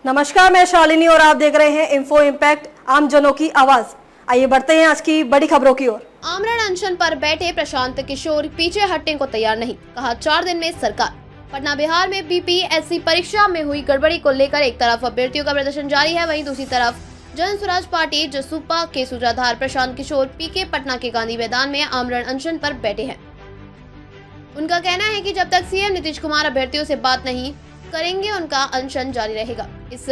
नमस्कार, मैं शालिनी और आप देख रहे हैं इन्फो इम्पैक्ट, आम जनों की आवाज। आइए बढ़ते हैं आज की बड़ी खबरों की ओर। आमरण अनशन पर बैठे प्रशांत किशोर पीछे हटने को तैयार नहीं, कहा 4 दिन में सरकार। पटना बिहार में बीपीएससी परीक्षा में हुई गड़बड़ी को लेकर एक तरफ अभ्यर्थियों का प्रदर्शन जारी है, वहीं दूसरी तरफ जन स्वराज पार्टी जसूपा के सूत्रधार प्रशांत किशोर पीके पटना के गांधी मैदान में आमरण अनशन पर बैठे हैं। उनका कहना है कि जब तक सीएम नीतीश कुमार अभ्यर्थियों से बात नहीं करेंगे उनका अनशन जारी रहेगा। इस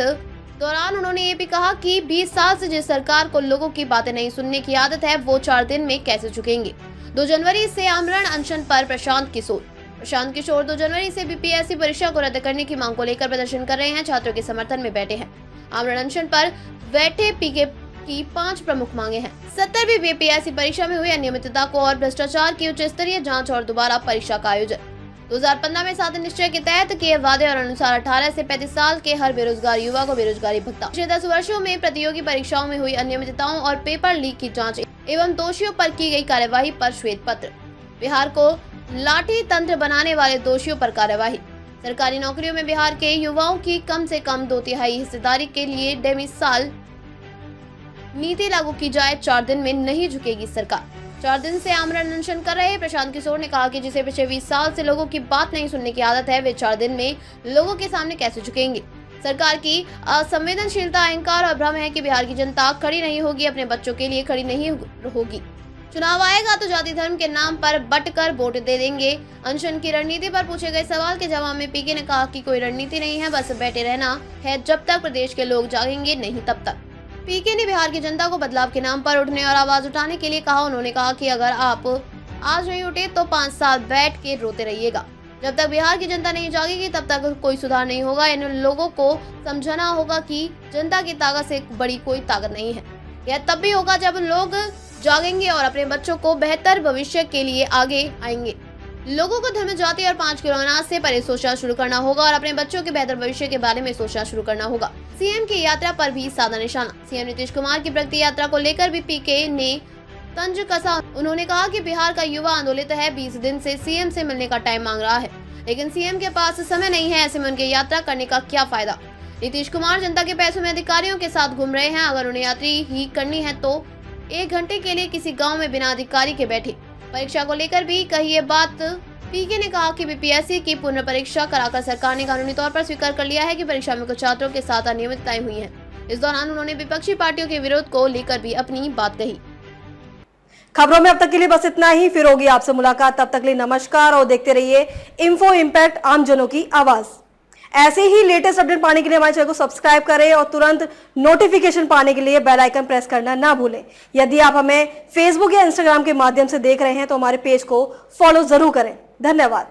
दौरान उन्होंने ये भी कहा कि 20 साल से जिस सरकार को लोगों की बातें नहीं सुनने की आदत है वो 4 दिन में कैसे झुकेंगे। 2 जनवरी से आमरण अनशन पर प्रशांत किशोर 2 जनवरी से बीपीएससी परीक्षा को रद्द करने की मांग को लेकर प्रदर्शन कर रहे हैं। छात्रों के समर्थन में बैठे हैं। आमरण अनशन पर बैठे पीके की 5 प्रमुख मांगे हैं। 70वीं बीपीएससी परीक्षा में हुई अनियमितता को और भ्रष्टाचार की उच्च स्तरीय जांच और दोबारा परीक्षा का आयोजन। 2015 में 7 निश्चय के तहत किए वादे और अनुसार 18 से 35 साल के हर बेरोजगार युवा को बेरोजगारी भत्ता। पिछले 10 वर्षों में प्रतियोगी परीक्षाओं में हुई अनियमितताओं और पेपर लीक की जांच एवं दोषियों पर की गई कार्यवाही पर श्वेत पत्र। बिहार को लाठी तंत्र बनाने वाले दोषियों पर कार्यवाही। सरकारी नौकरियों में बिहार के युवाओं की कम से कम 2/3 हिस्सेदारी के लिए डेमिसाल नीति लागू की जाए। 4 दिन में नहीं झुकेगी सरकार। 4 दिन से आमरण अनशन कर रहे प्रशांत किशोर ने कहा कि जिसे पिछले 20 साल से लोगों की बात नहीं सुनने की आदत है, वे 4 दिन में लोगों के सामने कैसे झुकेंगे। सरकार की असंवेदनशीलता, अहंकार और भ्रम है कि बिहार की जनता खड़ी नहीं होगी, अपने बच्चों के लिए खड़ी नहीं होगी। चुनाव आएगा तो जाति धर्म के नाम पर बंटकर वोट दे देंगे। अनशन की रणनीति पर पूछे गए सवाल के जवाब में पीके ने कहा कि कोई रणनीति नहीं है, बस बैठे रहना है जब तक प्रदेश के लोग जागेंगे नहीं तब तक। पीके ने बिहार की जनता को बदलाव के नाम पर उठने और आवाज उठाने के लिए कहा। उन्होंने कहा कि अगर आप आज नहीं उठे तो 5 साल बैठ के रोते रहिएगा। जब तक बिहार की जनता नहीं जागेगी तब तक कोई सुधार नहीं होगा। इन लोगों को समझाना होगा कि जनता की ताकत से बड़ी कोई ताकत नहीं है। यह तब भी होगा जब लोग जागेंगे और अपने बच्चों को बेहतर भविष्य के लिए आगे आएंगे। लोगों को धर्म, जाति और 5 किलो अनाज से परे सोचना शुरू करना होगा और अपने बच्चों के बेहतर भविष्य के बारे में सोचना शुरू करना होगा। सीएम की यात्रा पर भी साधा निशाना। सीएम नीतीश कुमार की प्रगति यात्रा को लेकर भी पीके ने तंज कसा। उन्होंने कहा कि बिहार का युवा आंदोलित है, 20 दिन से सीएम से मिलने का टाइम मांग रहा है, लेकिन सीएम के पास समय नहीं है। ऐसे में उनकी यात्रा करने का क्या फायदा। नीतीश कुमार जनता के पैसों में अधिकारियों के साथ घूम रहे हैं। अगर उन्हें यात्री ही करनी है तो 1 घंटे के लिए किसी गाँव में बिना अधिकारी के बैठे। परीक्षा को लेकर भी कही ये बात। पीके ने कहा कि बीपीएससी की पुनः परीक्षा कराकर सरकार ने कानूनी तौर पर स्वीकार कर लिया है कि परीक्षा में कुछ छात्रों के साथ अनियमितताएं हुई हैं। इस दौरान उन्होंने विपक्षी पार्टियों के विरोध को लेकर भी अपनी बात कही। खबरों में अब तक के लिए बस इतना ही। फिर होगी आपसे मुलाकात, तब तक के लिए नमस्कार और देखते रहिए इन्फो इम्पैक्ट, आम जनों की आवाज। ऐसे ही लेटेस्ट अपडेट पाने के लिए हमारे चैनल को सब्सक्राइब करें और तुरंत नोटिफिकेशन पाने के लिए बेल आइकन प्रेस करना ना भूलें। यदि आप हमें फेसबुक या इंस्टाग्राम के माध्यम से देख रहे हैं तो हमारे पेज को फॉलो जरूर करें। धन्यवाद।